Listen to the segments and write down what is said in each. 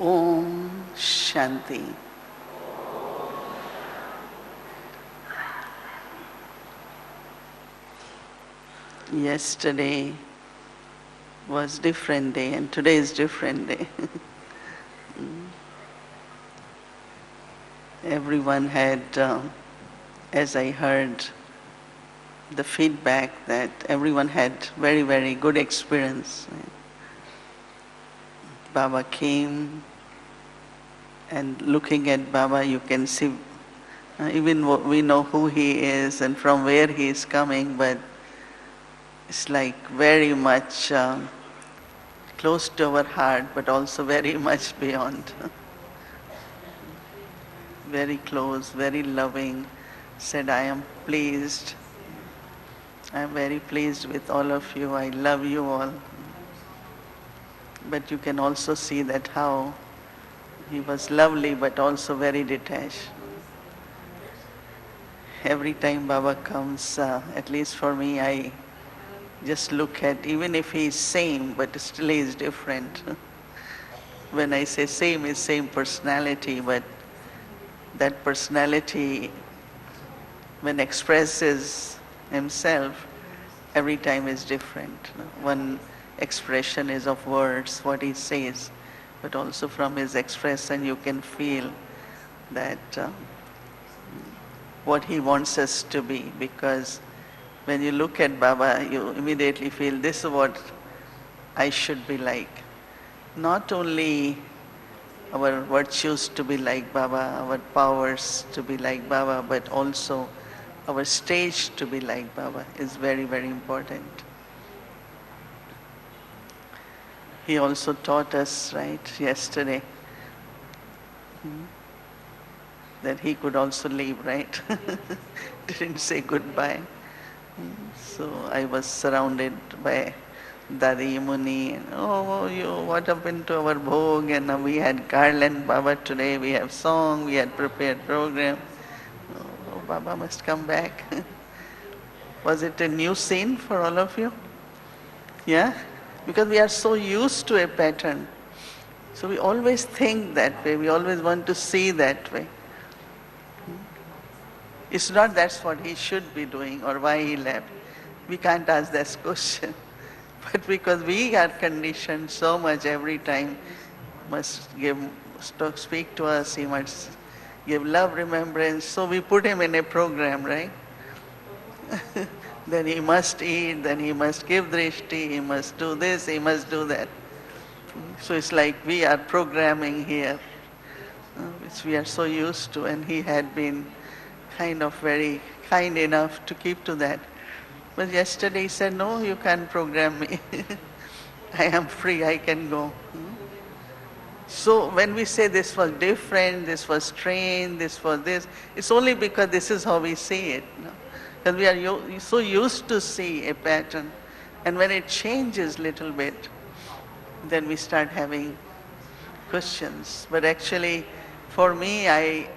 Om Shanti. Yesterday was different day and today is different day. Everyone had, as I heard the feedback, that everyone had very, very good experience. Baba came, and looking at Baba you can see, even we know who he is and from where he is coming, but it's like very much close to our heart, but also very much beyond. Very close, very loving, said, I am pleased. I am very pleased with all of you. I love you all. But you can also see that how he was lovely, but also very detached. Every time Baba comes, at least for me, I just look at, even if he is same, but still he is different. When I say same, is same personality, but that personality, when expresses himself, every time is different. One expression is of words, what he says, but also from his expression you can feel that what he wants us to be, because when you look at Baba, you immediately feel this is what I should be like. Not only our virtues to be like Baba, our powers to be like Baba, but also our stage to be like Baba is very, very important. He also taught us, right, yesterday, that he could also leave, right? Didn't say goodbye. So I was surrounded by Dadi Muni, and what happened to our bhog? And we had garland Baba today, we have song, we had prepared program. Oh, Baba must come back. Was it a new scene for all of you? Yeah? Because we are so used to a pattern. So we always think that way, we always want to see that way. It's not that's what he should be doing or why he left. We can't ask that question. But because we are conditioned so much every time, must speak to us, he must give love, remembrance, so we put him in a program, right? Then he must eat, then he must give drishti, he must do this, he must do that. So it's like we are programming here, which we are so used to, and he had been kind of very kind enough to keep to that. But yesterday he said, no, you can't program me. I am free, I can go. So when we say this was different, this was strange, this was this, it's only because this is how we see it. Because we are so used to see a pattern. And when it changes little bit, then we start having questions. But actually, for me, I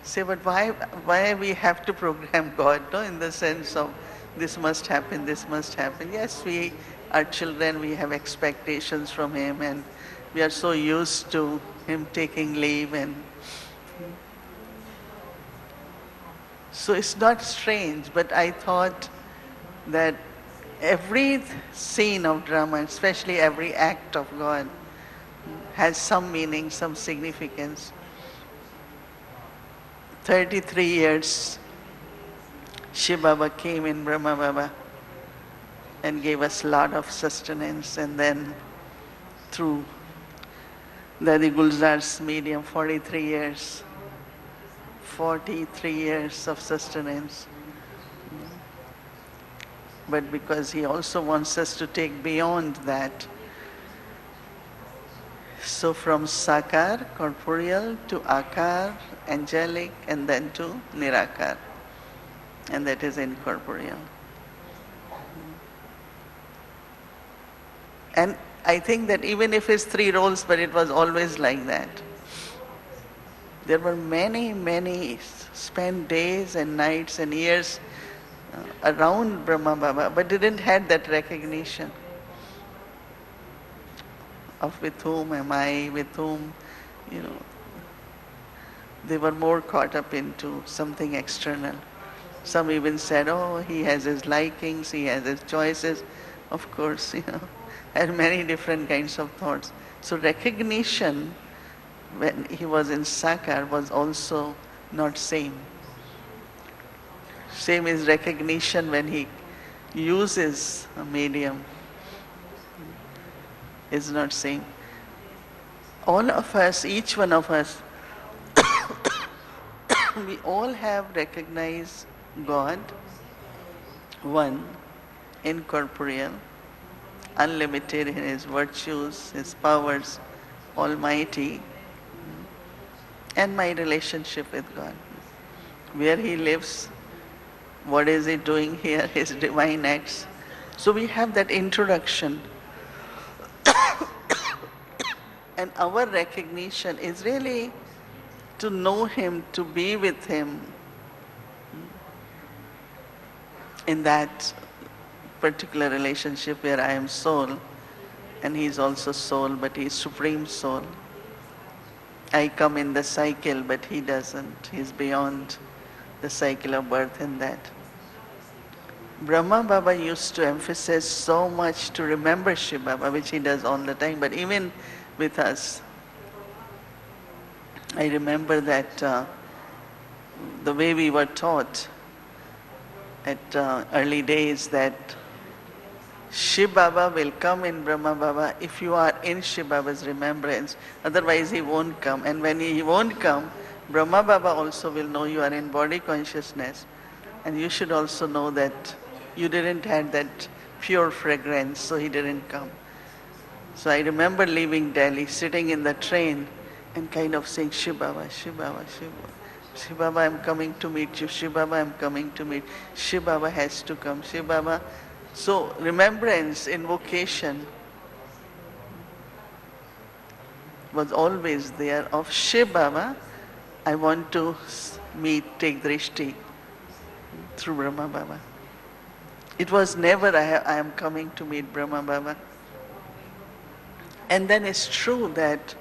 say, but why we have to program God, no? In the sense of this must happen, this must happen. Yes, we are children, we have expectations from him, and we are so used to him taking leave, and so it's not strange. But I thought that every scene of drama, especially every act of God, has some meaning, some significance. 33 years, Shiv Baba came in Brahma Baba and gave us a lot of sustenance, and then through Dadi Gulzar's medium, 43 years. 43 years of sustenance. But because he also wants us to take beyond that. So from Sakar, corporeal, to Akar, angelic, and then to Nirakar. And that is incorporeal. And I think that even if it's 3 roles, but it was always like that. There were many spent days and nights and years around Brahma Baba, but didn't have that recognition. of with whom am I, with whom, you know, they were more caught up into something external. Some even said, oh, he has his likings, he has his choices. Of course, had many different kinds of thoughts. So recognition when he was in Sakar was also not same. Same is recognition when he uses a medium is not same. All of us, each one of us, we all have recognized God, one, incorporeal, unlimited in his virtues, his powers, almighty, and my relationship with God. Where he lives, what is he doing here, his divine acts. So we have that introduction. And our recognition is really to know him, to be with him in that particular relationship where I am soul and he is also soul, but he is supreme soul. I come in the cycle, but he doesn't. He is beyond the cycle of birth and that. Brahma Baba used to emphasize so much to remember Shiv Baba, which he does all the time, but even with us, I remember that the way we were taught at early days that Shiv Baba will come in Brahma Baba if you are in Shiv Baba's remembrance, otherwise he won't come. And when he won't come, Brahma Baba also will know you are in body consciousness, and you should also know that you didn't have that pure fragrance, so he didn't come. So I remember leaving Delhi, sitting in the train and kind of saying, Shiv Baba, Shiv Baba, Shiv Baba. Shiv Baba, I'm coming to meet you. Shiv Baba, I'm coming to meet. Shiv Baba has to come. Shiv Baba. So remembrance, invocation was always there of Shiv Baba. I want to meet, take drishti through Brahma Baba. It was never I am coming to meet Brahma Baba. And then it's true that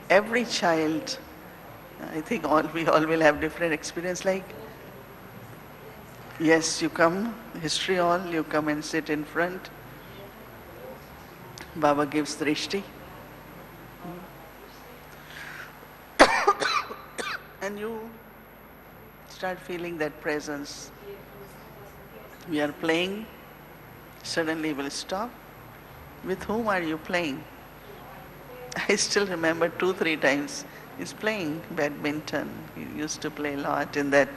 every child, I think we all will have different experience, like, yes, you come, history hall, you come and sit in front. Baba gives drishti. And you start feeling that presence. We are playing, suddenly we'll stop. With whom are you playing? I still remember 2-3 times he's playing badminton. He used to play a lot in that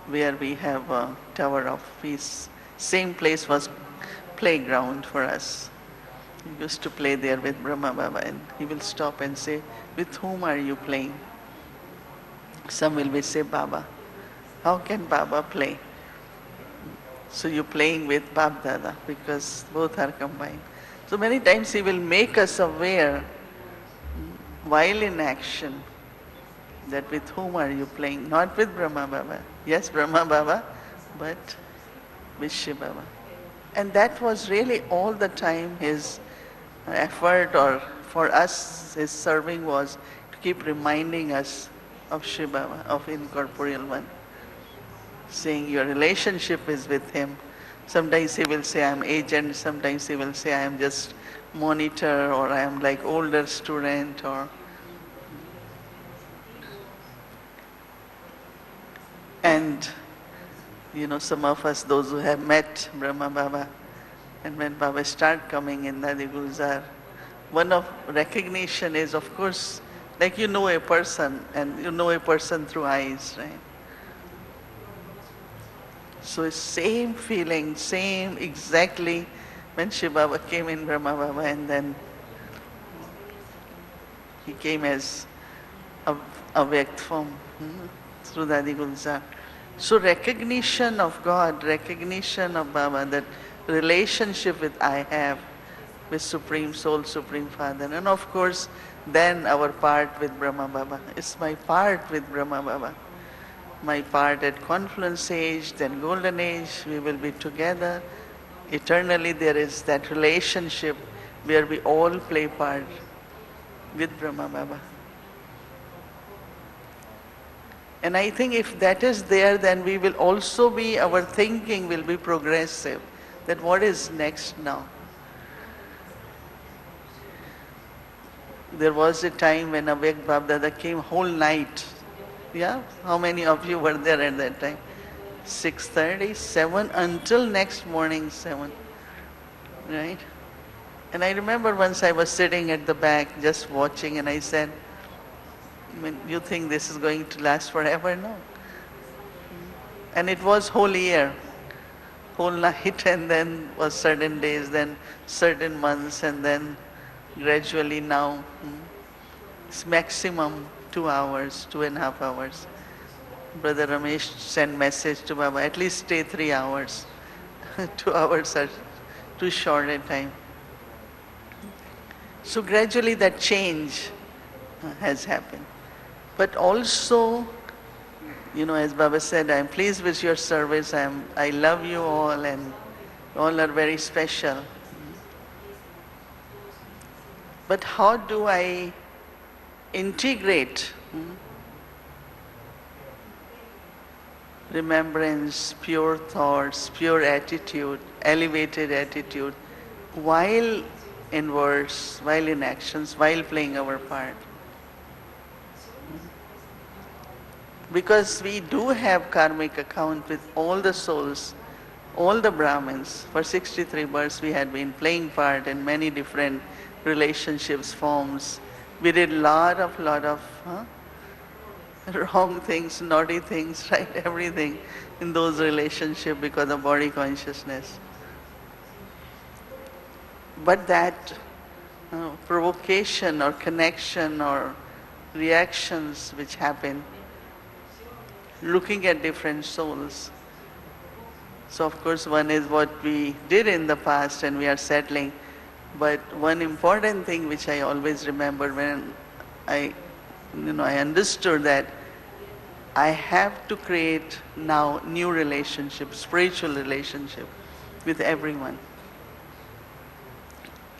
where we have a tower of peace. Same place was playground for us. He used to play there with Brahma Baba, and he will stop and say, with whom are you playing? Some will be say, Baba. How can Baba play? So you're playing with Bapdada because both are combined. So many times he will make us aware while in action that with whom are you playing? Not with Brahma Baba. Yes, Brahma Baba, but with Shiv Baba. And that was really all the time his effort, or for us his serving was to keep reminding us of Shiv Baba, of incorporeal one. Saying your relationship is with him. Sometimes he will say I am agent, sometimes he will say I am just monitor, or I am like older student, or and some of us, those who have met Brahma Baba, and when Baba start coming in Nadi Gulzar, one of recognition is, of course, like you know a person, and you know a person through eyes, right? So same feeling, same exactly when Shiv Baba came in Brahma Baba, and then he came as a Vyakt form through Dadi Gulzar. So recognition of God, recognition of Baba, that relationship with I have with Supreme Soul, Supreme Father. And of course, then our part with Brahma Baba. It's my part with Brahma Baba. My part at confluence age, then golden age, we will be together. Eternally there is that relationship where we all play part. with Brahma Baba. And I think if that is there, then we will also be, our thinking will be progressive. That what is next now? There was a time when Avek Bapdada came whole night. Yeah? How many of you were there at that time? 6:30, 7 until next morning 7. Right? And I remember once I was sitting at the back just watching and I said, I mean, you think this is going to last forever? No. And it was whole year, whole night, and then was certain days, then certain months, and then gradually now it's maximum 2 hours, 2.5 hours. Brother Ramesh sent message to Baba, at least stay 3 hours. 2 hours are too short a time. So gradually that change has happened. But also, as Baba said, I'm pleased with your service. I love you all, and all are very special. But how do I integrate remembrance, pure thoughts, pure attitude, elevated attitude, while in words, while in actions, while playing our part? Because we do have karmic account with all the souls, all the Brahmins. For 63 births we had been playing part in many different relationships, forms. We did lot of wrong things, naughty things, right? Everything in those relationships because of body consciousness. But that provocation or connection or reactions which happen, looking at different souls. So of course one is what we did in the past and we are settling. But one important thing which I always remember when I understood that I have to create now new relationships, spiritual relationship with everyone.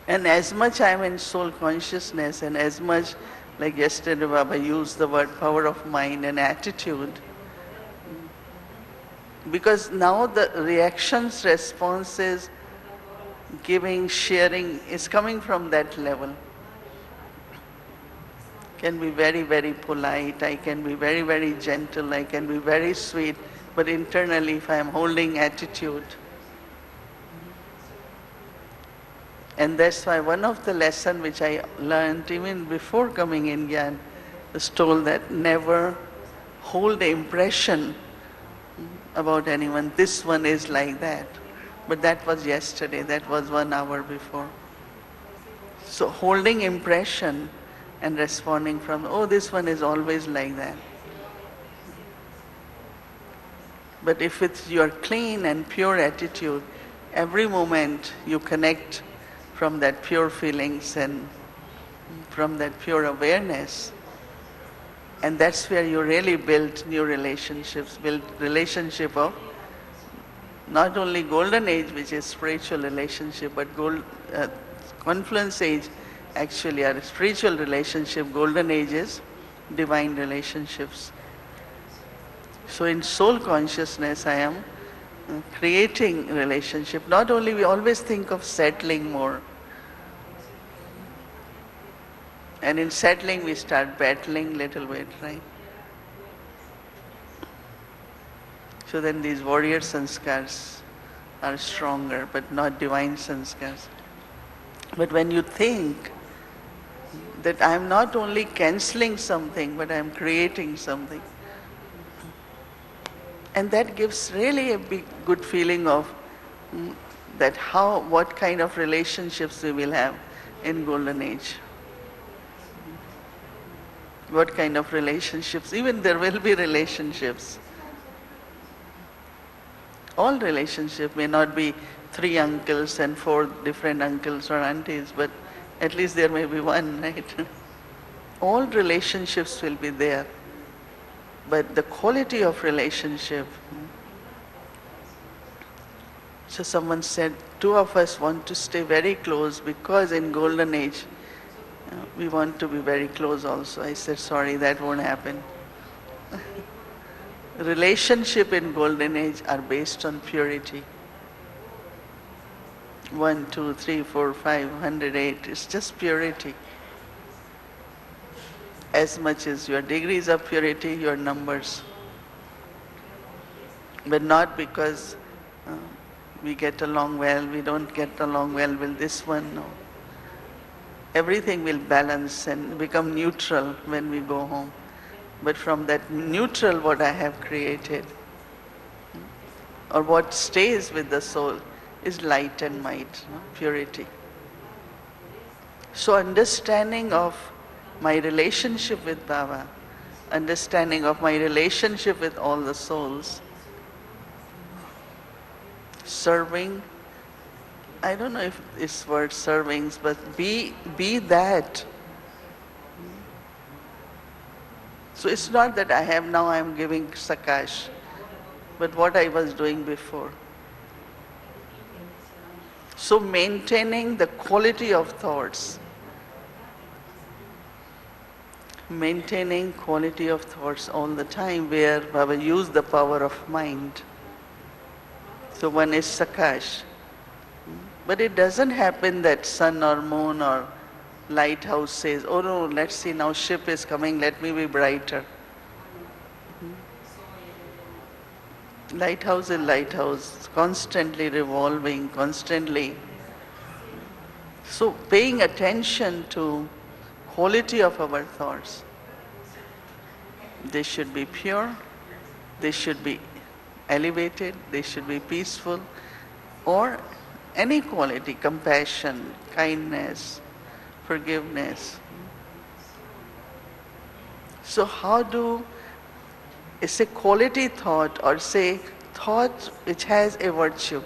And as much I am in soul consciousness and as much, like yesterday Baba used the word power of mind and attitude, because now the reactions, responses, giving, sharing is coming from that level. Can be very, very polite, I can be very, very gentle, I can be very sweet, but internally if I am holding attitude. And that's why one of the lessons which I learned even before coming in Gyan was told that never hold the impression about anyone, this one is like that. But that was yesterday, that was 1 hour before. So holding impression and responding from, oh, this one is always like that. But if it's your clean and pure attitude, every moment you connect from that pure feelings and from that pure awareness. And that's where you really build new relationships, build relationship of not only golden age, which is spiritual relationship, but confluence age actually are spiritual relationship, golden age is divine relationships. So in soul consciousness I am creating relationship. Not only we always think of settling more. And in settling we start battling little bit, right? So then these warrior sanskars are stronger, but not divine sanskars. But when you think that I am not only cancelling something, but I am creating something, and that gives really a big good feeling of that what kind of relationships we will have in golden age. What kind of relationships, even there will be relationships. All relationships may not be 3 uncles and 4 different uncles or aunties, but at least there may be one, right? All relationships will be there. But the quality of relationship. So someone said, 2 of us want to stay very close because in golden age, We want to be very close also. I said, sorry, that won't happen. Relationship in golden age are based on purity. 1, 2, 3, 4, 5, 108. It's just purity. As much as your degrees of purity, your numbers. But not because we get along well, we don't get along well with this one, no. Everything will balance and become neutral when we go home. But from that neutral what I have created, or what stays with the soul, is light and might, no? Purity. So understanding of my relationship with Baba, understanding of my relationship with all the souls, serving, I don't know if it's word servings, but be that. So it's not that I am giving sakash, but what I was doing before. So maintaining the quality of thoughts, maintaining quality of thoughts all the time, where Baba used the power of mind. So one is sakash. But it doesn't happen that sun or moon or lighthouse says, oh no, let's see, now ship is coming, let me be brighter. Lighthouse is lighthouse, constantly revolving, constantly. So paying attention to quality of our thoughts. They should be pure, they should be elevated, they should be peaceful, or any quality, compassion, kindness, forgiveness. So how do, it's a quality thought, or say thought which has a virtue.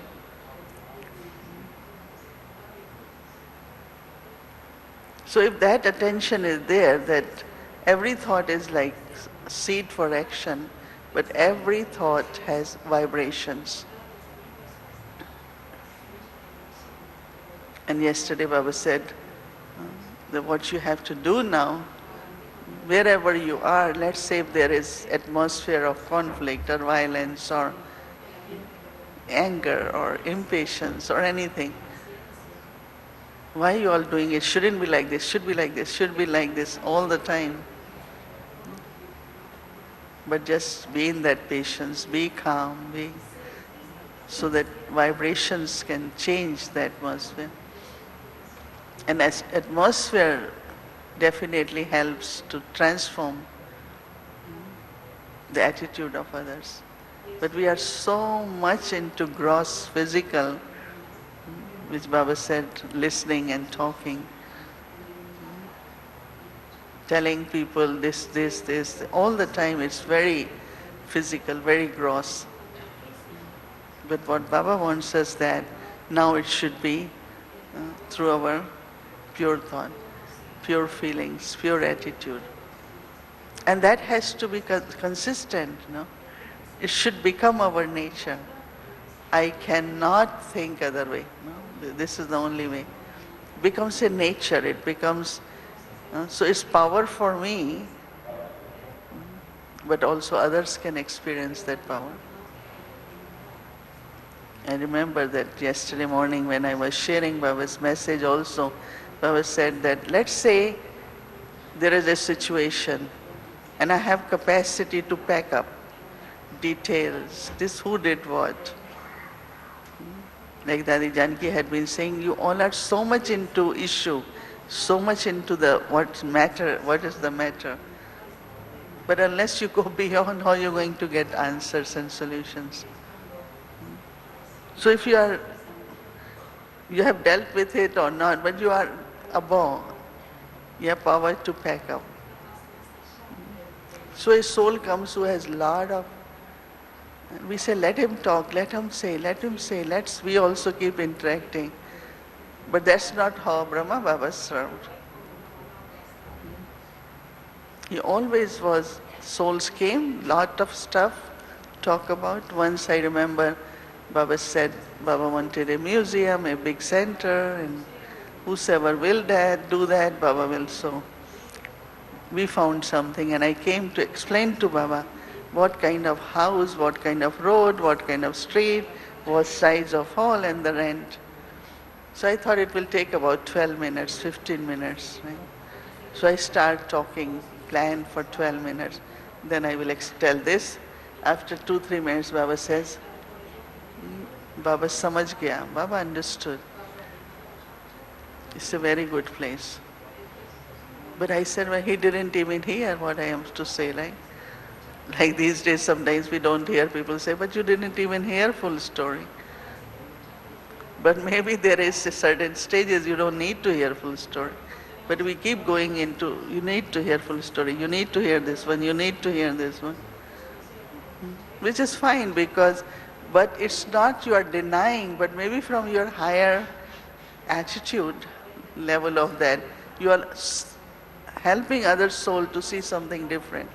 So if that attention is there, that every thought is like seed for action, but every thought has vibrations. And yesterday Baba said that what you have to do now, wherever you are, let's say if there is atmosphere of conflict or violence or anger or impatience or anything, why are you all doing it? Shouldn't be like this, should be like this, should be like this all the time. But just be in that patience, be calm, so that vibrations can change the atmosphere. And as atmosphere definitely helps to transform the attitude of others. But we are so much into gross physical, which Baba said, listening and talking, telling people this, all the time it's very physical, very gross. But what Baba wants us that now it should be through our pure thought, pure feelings, pure attitude. And that has to be consistent, no? It should become our nature. I cannot think other way. No? This is the only way. It becomes a nature, it becomes, so it's power for me, but also others can experience that power. I remember that yesterday morning when I was sharing Baba's message also, Baba said that let's say there is a situation and I have capacity to pack up details, this who did what. Like Dadi Janki had been saying, you all are so much into issue, so much into the what is the matter. But unless you go beyond, how are you going to get answers and solutions? So if you have dealt with it or not, but you are above, you have power to pack up. So a soul comes who has lot of, we say let him talk, let him say, we also keep interacting. But that's not how Brahma Baba served. He always was, souls came, lot of stuff, talk about. Once I remember Baba said, Baba wanted a museum, a big center, and Whosoever will that, do that, Baba will so. We found something and I came to explain to Baba what kind of house, what kind of road, what kind of street, what size of hall and the rent. So I thought it will take about 12 minutes, 15 minutes. Right? So I start talking, plan for 12 minutes. Then I will tell this. After 2-3 minutes, Baba says, Baba samajh gaya, Baba understood. It's a very good place. But I said, well, he didn't even hear what I am to say, right? Like these days, sometimes we don't hear people say, but you didn't even hear full story. But maybe there is a certain stages you don't need to hear full story. But we keep going into, you need to hear full story, you need to hear this one, you need to hear this one. Which is fine because, but it's not you are denying, but maybe from your higher attitude level of that, you are helping other soul to see something different.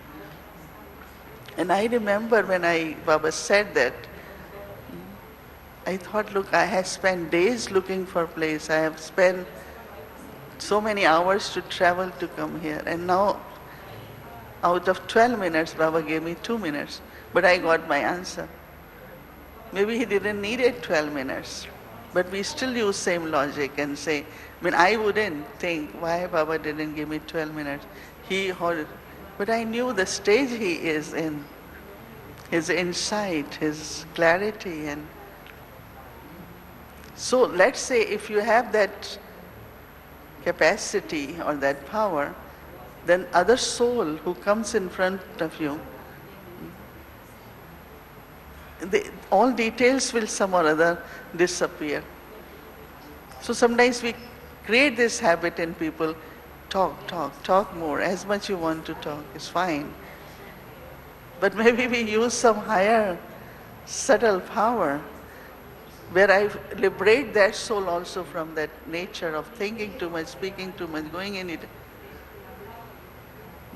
And I remember when Baba said that, I thought, look, I have spent days looking for place. I have spent so many hours to travel to come here. And now, out of 12 minutes, Baba gave me 2 minutes. But I got my answer. Maybe he didn't need it 12 minutes. But we still use same logic and say, I wouldn't think why Baba didn't give me 12 minutes. But I knew the stage he is in, his insight, his clarity. And so let's say if you have that capacity or that power, then other soul who comes in front of you, all details will some or other disappear. So sometimes we create this habit in people, talk more, as much you want to talk, is fine. But maybe we use some higher subtle power where I liberate that soul also from that nature of thinking too much, speaking too much, going in it.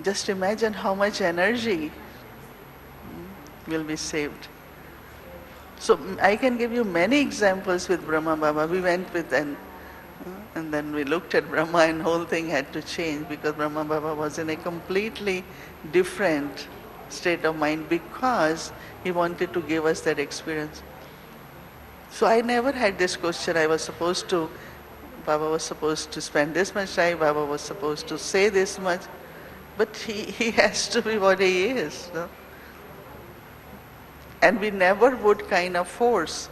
Just imagine how much energy will be saved. So I can give you many examples with Brahma Baba. We went with and then we looked at Brahma and whole thing had to change because Brahma Baba was in a completely different state of mind because he wanted to give us that experience. So I never had this question. Baba was supposed to spend this much time, Baba was supposed to say this much, but he has to be what he is. No? And we never would kind of force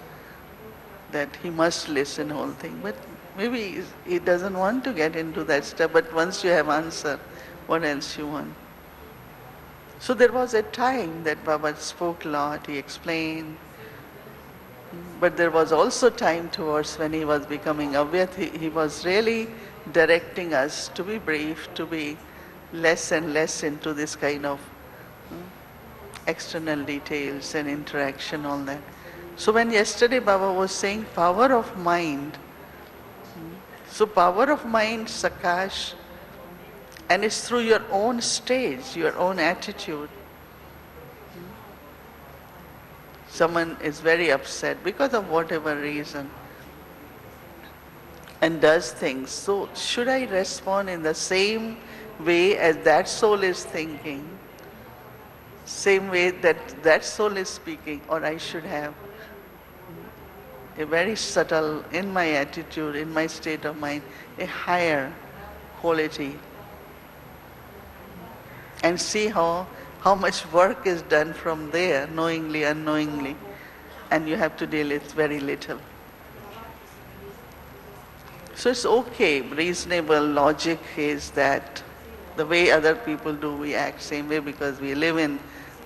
that he must listen whole thing. But maybe he doesn't want to get into that step, but once you have answer, what else you want? So there was a time that Baba spoke a lot, he explained, but there was also time towards when he was becoming Avyat, he was really directing us to be brief, to be less and less into this kind of external details and interaction, all that. So when yesterday Baba was saying power of mind, so power of mind, Sakash, and it's through your own stage, your own attitude. Someone is very upset because of whatever reason and does things. So should I respond in the same way as that soul is thinking? Same way that soul is speaking, or I should have a very subtle, in my attitude, in my state of mind, a higher quality. And see how much work is done from there, knowingly, unknowingly, and you have to deal with very little. So it's okay, reasonable logic is that the way other people do, we act same way because we live in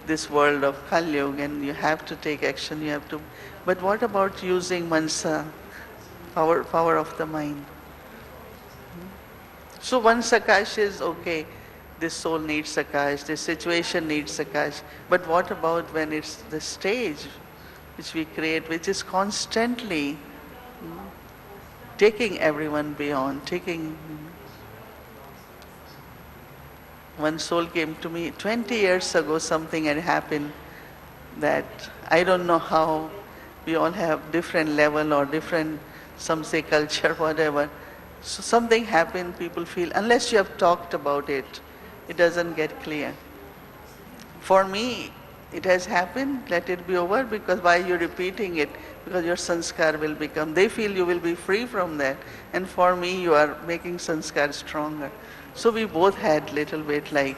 this world of Kali Yuga and you have to take action, you have to. But what about using mansa, power of the mind? So one Sakash is okay, this soul needs Sakash, this situation needs Sakash. But what about when it's the stage which we create, which is constantly taking everyone beyond, One soul came to me 20 years ago, something had happened that I don't know how, we all have different level or different, some say culture, whatever. So something happened, people feel, unless you have talked about it, it doesn't get clear. For me, it has happened, let it be over, because why you're repeating it? Because your sanskar will become, they feel you will be free from that. And for me, you are making sanskar stronger. So we both had little bit like,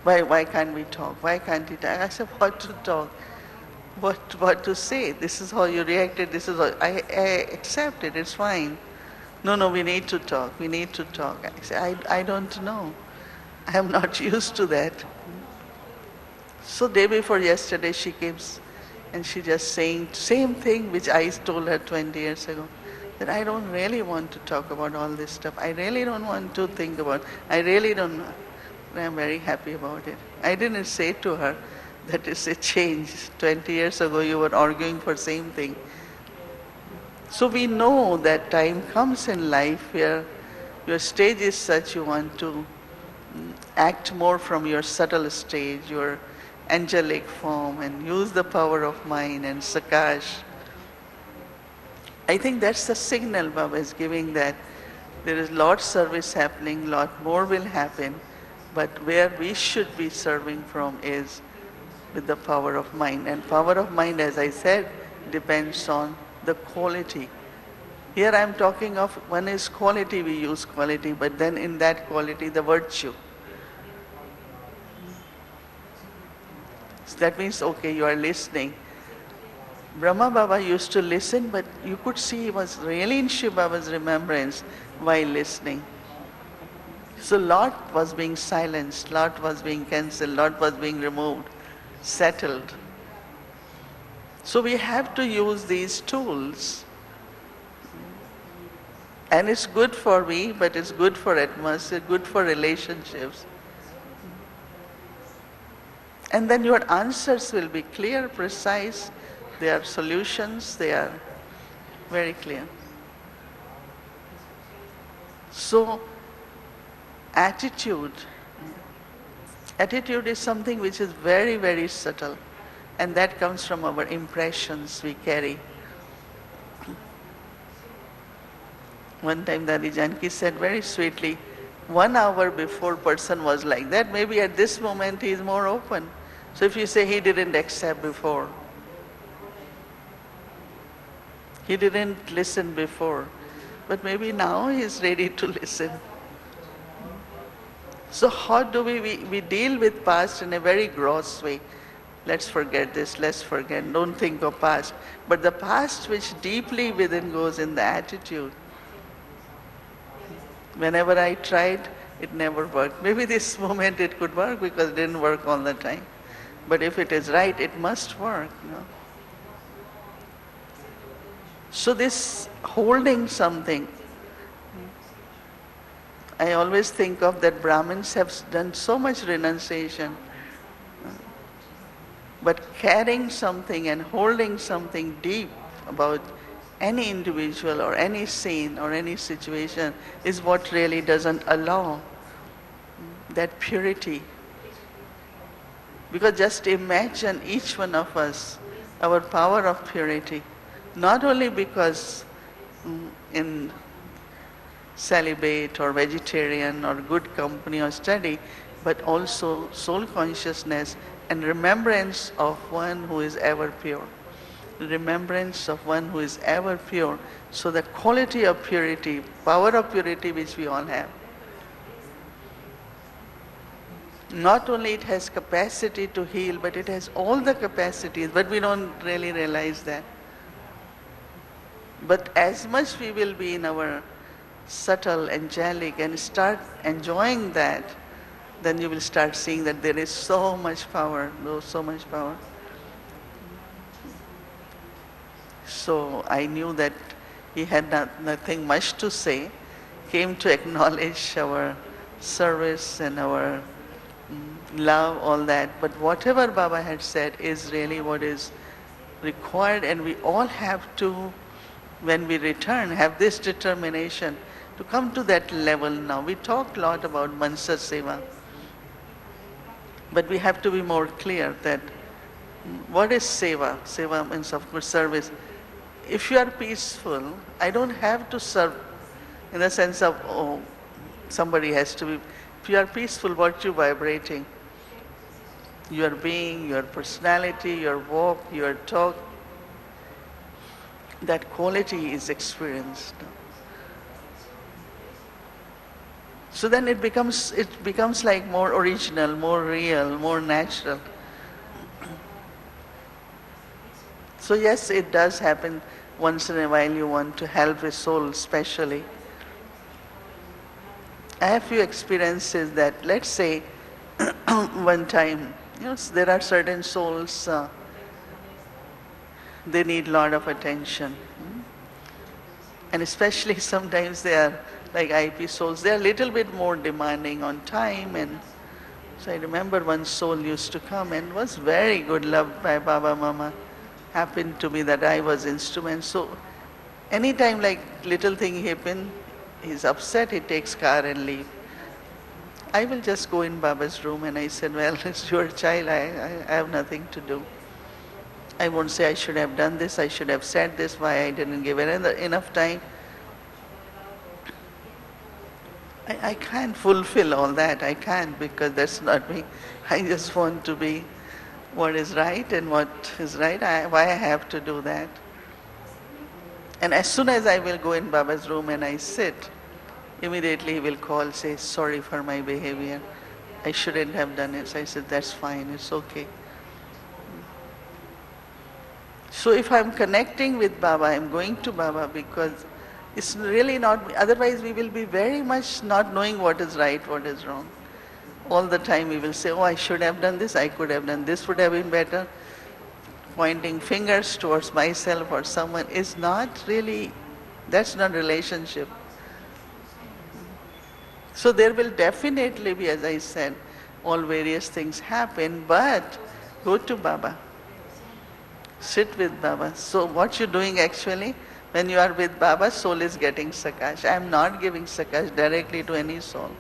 why can't we talk? Why can't we talk? I said, what to talk? What to say? This is how you reacted, this is how, I accept it, it's fine. No, we need to talk, we need to talk. I say, I don't know. I am not used to that. So day before yesterday she came and she just saying same thing which I told her 20 years ago. That I don't really want to talk about all this stuff. I really don't want to think about it. I really don't know. And I'm very happy about it. I didn't say to her that it's a change. 20 years ago you were arguing for same thing. So we know that time comes in life where your stage is such you want to act more from your subtle stage, your angelic form, and use the power of mind and sakash. I think that's the signal Baba is giving, that there is lot service happening, lot more will happen, but where we should be serving from is with the power of mind. And power of mind, as I said, depends on the quality. Here I am talking of, one is quality, we use quality, but then in that quality the virtue. So that means, okay, you are listening. Brahma Baba used to listen, but you could see he was really in Shiv Baba's remembrance while listening. So lot was being silenced, lot was being cancelled, lot was being removed, settled. So we have to use these tools. And it's good for me, but it's good for atmosphere, good for relationships. And then your answers will be clear, precise, they are solutions, they are very clear. So, attitude is something which is very, very subtle, and that comes from our impressions we carry. One time Dadi Janki said very sweetly, 1 hour before person was like that, maybe at this moment he is more open. So if you say he didn't accept before, he didn't listen before, but maybe now he is ready to listen. So how do we deal with past in a very gross way? Let's forget this, let's forget, don't think of past. But the past which deeply within goes in the attitude. Whenever I tried, it never worked. Maybe this moment it could work because it didn't work all the time. But if it is right, it must work. So this holding something, I always think of that Brahmins have done so much renunciation. But carrying something and holding something deep about any individual or any scene or any situation is what really doesn't allow that purity. Because just imagine each one of us, our power of purity, not only because in celibate or vegetarian or good company or study, but also soul consciousness and remembrance of one who is ever pure. Remembrance of one who is ever pure. So the quality of purity, power of purity which we all have, not only it has capacity to heal, but it has all the capacities, but we don't really realize that. But as much we will be in our subtle, angelic, and start enjoying that, then you will start seeing that there is so much power, so much power. So I knew that he had nothing much to say, came to acknowledge our service and our love, all that. But whatever Baba had said is really what is required, and we all have to, when we return, have this determination to come to that level now. We talk a lot about Mansa Seva, but we have to be more clear that what is Seva? Seva means, of course, service. If you are peaceful, I don't have to serve in the sense of, oh, somebody has to be, if you are peaceful, what you vibrating? Your being, your personality, your walk, your talk, that quality is experienced. So then it becomes like more original, more real, more natural. So yes, it does happen once in a while you want to help a soul specially. I have few experiences that, let's say, one time, there are certain souls, they need lot of attention. And especially sometimes they are like IP souls, they are little bit more demanding on time. And so I remember one soul used to come and was very good, loved by Baba Mama. Happened to be that I was instrument. So anytime like little thing happen, he's upset, he takes car and leave. I will just go in Baba's room and I said, well, it's your child, I have nothing to do. I won't say I should have done this, I should have said this, why I didn't give it enough time. I can't fulfill all that, I can't, because that's not me. I just want to be what is right, and what is right, why I have to do that. And as soon as I will go in Baba's room and I sit, immediately he will call, say, sorry for my behavior. I shouldn't have done it. So I said, that's fine, it's okay. So if I'm connecting with Baba, I'm going to Baba because it's really not, otherwise we will be very much not knowing what is right, what is wrong. All the time we will say, oh, I should have done this, I could have done this, would have been better. Pointing fingers towards myself or someone is not really, that's not relationship. So there will definitely be, as I said, all various things happen, but go to Baba. Sit with Baba. So what you're doing actually, when you are with Baba, soul is getting sakash. I am not giving sakash directly to any soul.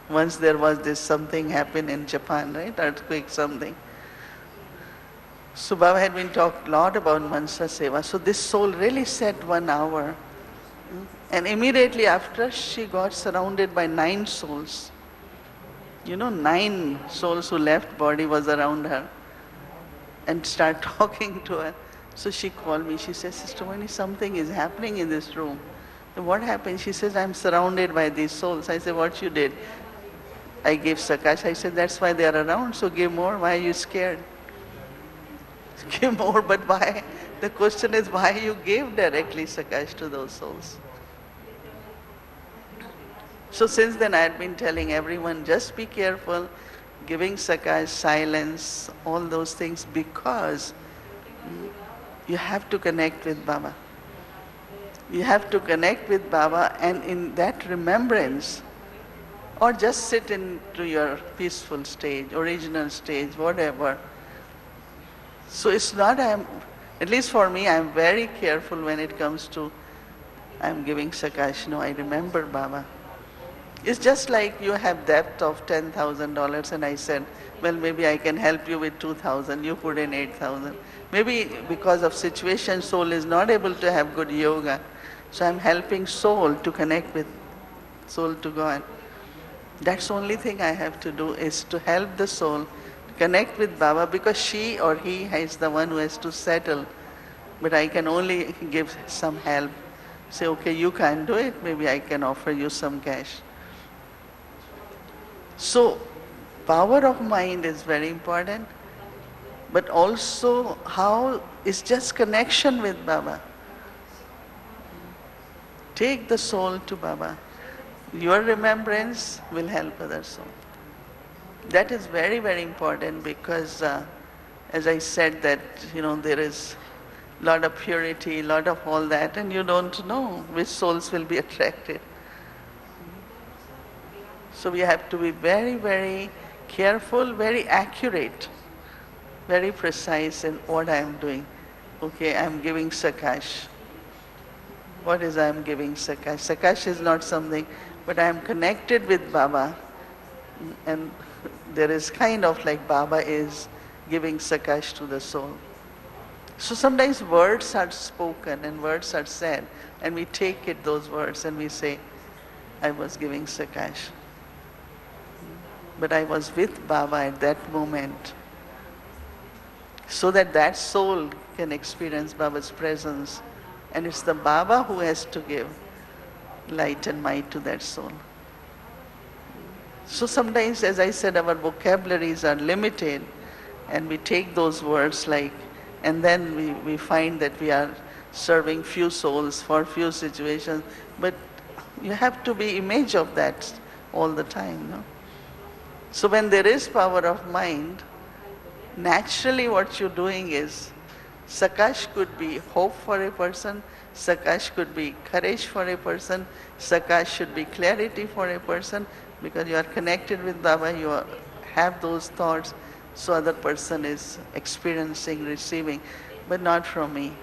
Once there was this something happened in Japan, right? Earthquake, something. So Baba had been talked a lot about Mansa Seva. So this soul really sat 1 hour. And immediately after, she got surrounded by 9 souls. 9 souls who left body was around her and start talking to her. So she called me. She says, Sister Mohini, something is happening in this room. So what happened? She says, I'm surrounded by these souls. I said, what you did? I gave sakash. I said, that's why they are around, so give more. Why are you scared? Give more, but why? The question is why you gave directly sakash to those souls. So since then I had been telling everyone, just be careful, giving sakash, silence, all those things, because you have to connect with Baba. You have to connect with Baba, and in that remembrance, or just sit into your peaceful stage, original stage, whatever. So it's not, at least for me, I'm very careful when it comes to, I'm giving sakash. No, I remember Baba. It's just like you have debt of $10,000 and I said, well, maybe I can help you with 2,000, you put in 8,000. Maybe because of situation, soul is not able to have good yoga. So I'm helping soul to connect with soul to God. That's the only thing I have to do, is to help the soul connect with Baba, because she or he is the one who has to settle. But I can only give some help. Say, okay, you can't do it, maybe I can offer you some cash. So, power of mind is very important, but also how is just connection with Baba. Take the soul to Baba. Your remembrance will help other souls. That is very, very important, because as I said that, there is a lot of purity, a lot of all that, and you don't know which souls will be attracted. So we have to be very, very careful, very accurate, very precise in what I am doing. Okay, I am giving sakash. What is I am giving sakash? Sakash is not something, but I am connected with Baba, and there is kind of like Baba is giving sakash to the soul. So sometimes words are spoken and words are said, and we take it, those words, and we say, I was giving Sakash. But I was with Baba at that moment, so that that soul can experience Baba's presence. And it's the Baba who has to give light and might to that soul. So sometimes, as I said, our vocabularies are limited, and we take those words like, and then we find that we are serving few souls for few situations, but you have to be image of that all the time. No? So when there is power of mind, naturally what you're doing is, Sakash could be hope for a person, Sakash could be courage for a person, Sakash should be clarity for a person, because you are connected with Baba, have those thoughts, so other person is experiencing, receiving, but not from me.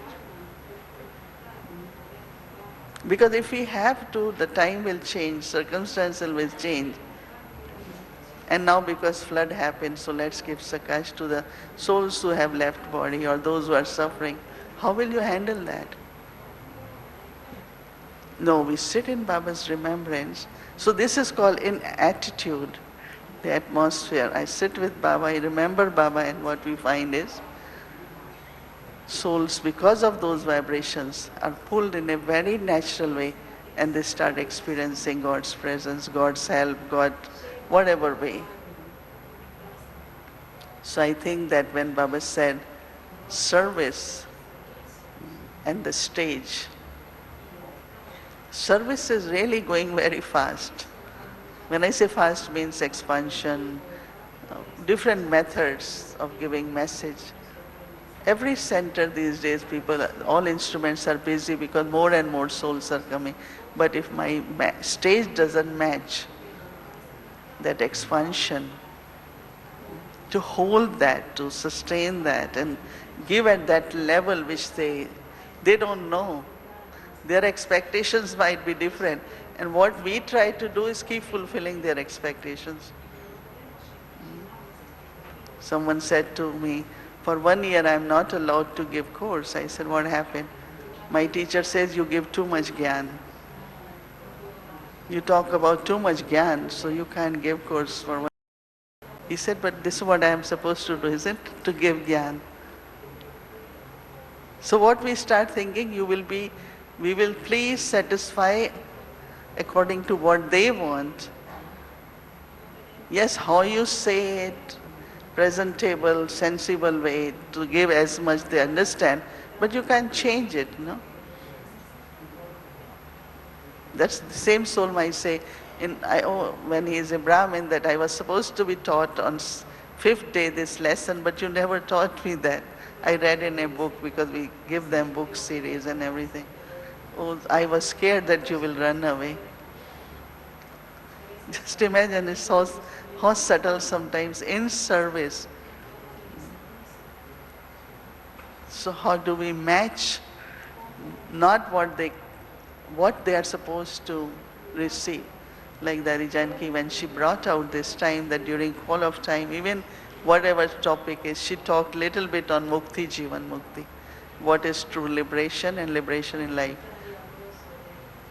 Because if we have to, the time will change, circumstances will change. And now because flood happened, so let's give Sakash to the souls who have left body or those who are suffering. How will you handle that? No, we sit in Baba's remembrance. So this is called in attitude, the atmosphere. I sit with Baba, I remember Baba, and what we find is souls, because of those vibrations, are pulled in a very natural way, and they start experiencing God's presence, God's help, God, whatever way. So I think that when Baba said service and the stage, service is really going very fast. When I say fast, means expansion, different methods of giving message. Every center these days, people, all instruments are busy because more and more souls are coming. But if my stage doesn't match that expansion, to hold that, to sustain that, and give at that level which they don't know. Their expectations might be different. And what we try to do is keep fulfilling their expectations. Someone said to me, for 1 year I am not allowed to give course. I said, what happened? My teacher says you give too much gyan. You talk about too much gyan, so you can't give course for 1 year. He said, but this is what I am supposed to do, isn't it? To give gyan. So what we start thinking, we will please satisfy according to what they want. Yes, how you say it, presentable, sensible way, to give as much they understand, but you can't change it, no? That's the same soul might say, when he is a Brahmin, that I was supposed to be taught on 5th day this lesson, but you never taught me that. I read in a book, because we give them book series and everything. Oh, I was scared that you will run away. Just imagine, it's how subtle sometimes in service. So how do we match not what they are supposed to receive? Like Dari Janki, when she brought out this time, that during all of time, even whatever topic is, she talked little bit on Mukti, Jivan Mukti. What is true liberation and liberation in life.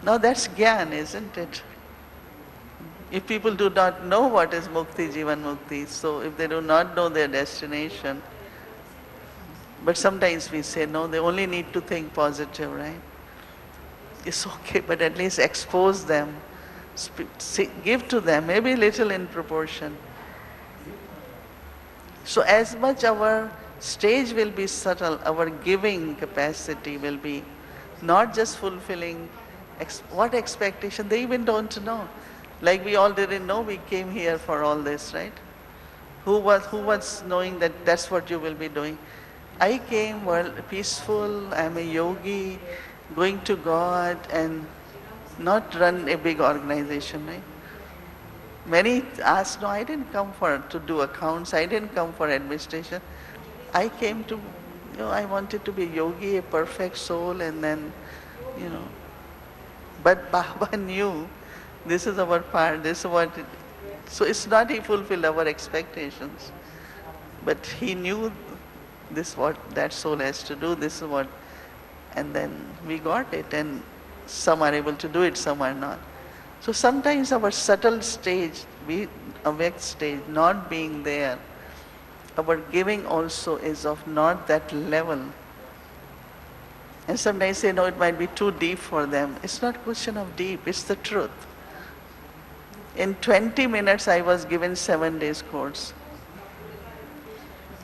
Now that's Gyan, isn't it? If people do not know what is Mukti, Jivan Mukti, so if they do not know their destination, but sometimes we say, no, they only need to think positive, right? It's okay, but at least expose them, give to them, maybe little in proportion. So as much our stage will be subtle, our giving capacity will be not just fulfilling what expectation, they even don't know. Like we all didn't know we came here for all this, right? Who was knowing that that's what you will be doing? I came peaceful, I'm a yogi, going to God, and not run a big organization, right? Many asked, no, I didn't come to do accounts, I didn't come for administration. I came to, I wanted to be a yogi, a perfect soul, and then, But Baba knew this is our part, this is what so it's not he fulfilled our expectations, but he knew this is what that soul has to do, this is what, and then we got it, and some are able to do it, some are not. So sometimes our subtle stage, we awake stage, not being there, our giving also is of not that level. And sometimes say, no, it might be too deep for them. It's not a question of deep, it's the truth. In 20 minutes I was given 7 days course.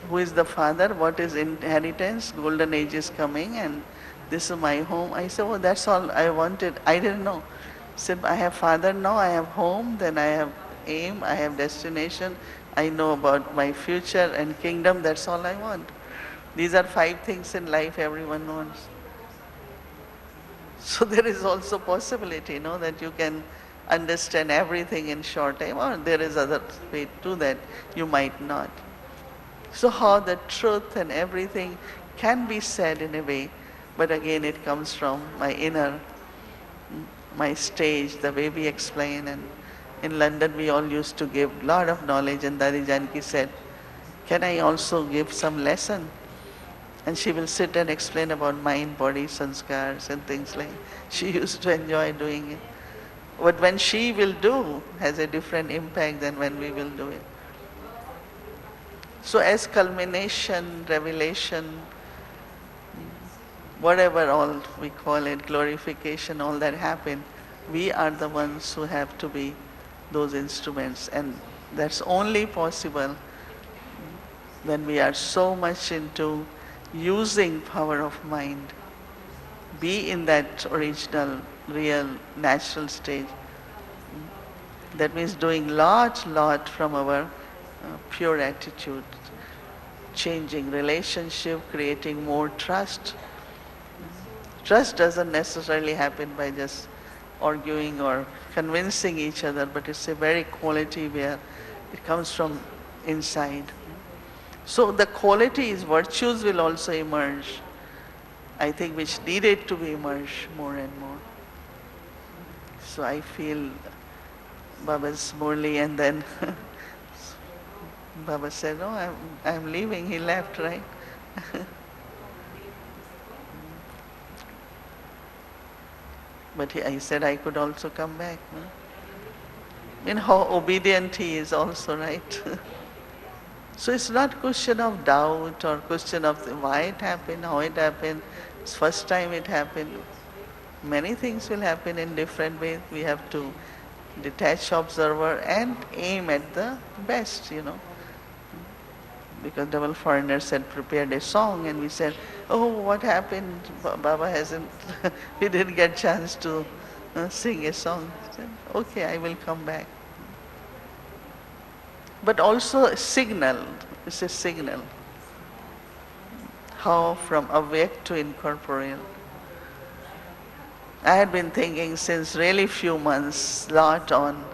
Who is the father? What is inheritance? Golden age is coming and this is my home. I said, oh, that's all I wanted. I didn't know. Said, I have father now, I have home, then I have aim, I have destination, I know about my future and kingdom, that's all I want. These are 5 things in life everyone wants. So there is also possibility, that you can understand everything in short time, or there is other way to that you might not. So how the truth and everything can be said in a way, but again it comes from my inner, my stage, the way we explain. And in London we all used to give lot of knowledge, and Dadi Janki said, can I also give some lesson? And she will sit and explain about mind, body, sanskars and things like that. She used to enjoy doing it. But when she will do, has a different impact than when we will do it. So as culmination, revelation, whatever all we call it, glorification, all that happen, we are the ones who have to be those instruments. And that's only possible when we are so much into using power of mind, be in that original, real, natural stage. That means doing lot from our pure attitude, changing relationship, creating more trust. Trust doesn't necessarily happen by just arguing or convincing each other, but it's a very quality where it comes from inside. So the qualities, virtues will also emerge, I think, which needed to be emerged more and more. So I feel Baba's Murli, and then Baba said, oh, I'm leaving. He left, right? But I said I could also come back. No? How obedient he is also, right? So it's not question of doubt or question of why it happened, how it happened. It's first time it happened. Many things will happen in different ways. We have to detach observer and aim at the best, Because double foreigner said prepared a song, and we said, oh, what happened? Baba hasn't, we didn't get chance to sing a song. He said, okay, I will come back. But also a signal, it's a signal. How from awake to incorporeal. I had been thinking since really few months, lot on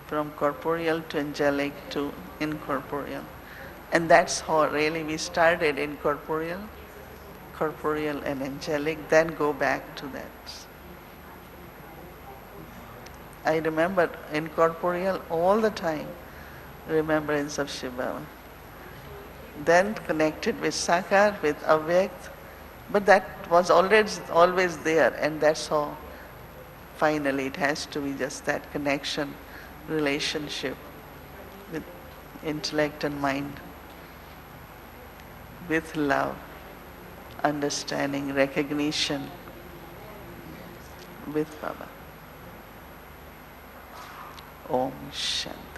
from corporeal to angelic to incorporeal. And that's how really we started incorporeal, corporeal and angelic, then go back to that. I remember incorporeal all the time, remembrance of Shiva. Then connected with Sakar, with Avyakt, but that was always there, and that's how finally it has to be just that connection, relationship with intellect and mind, with love, understanding, recognition, with Baba. Om Shanti.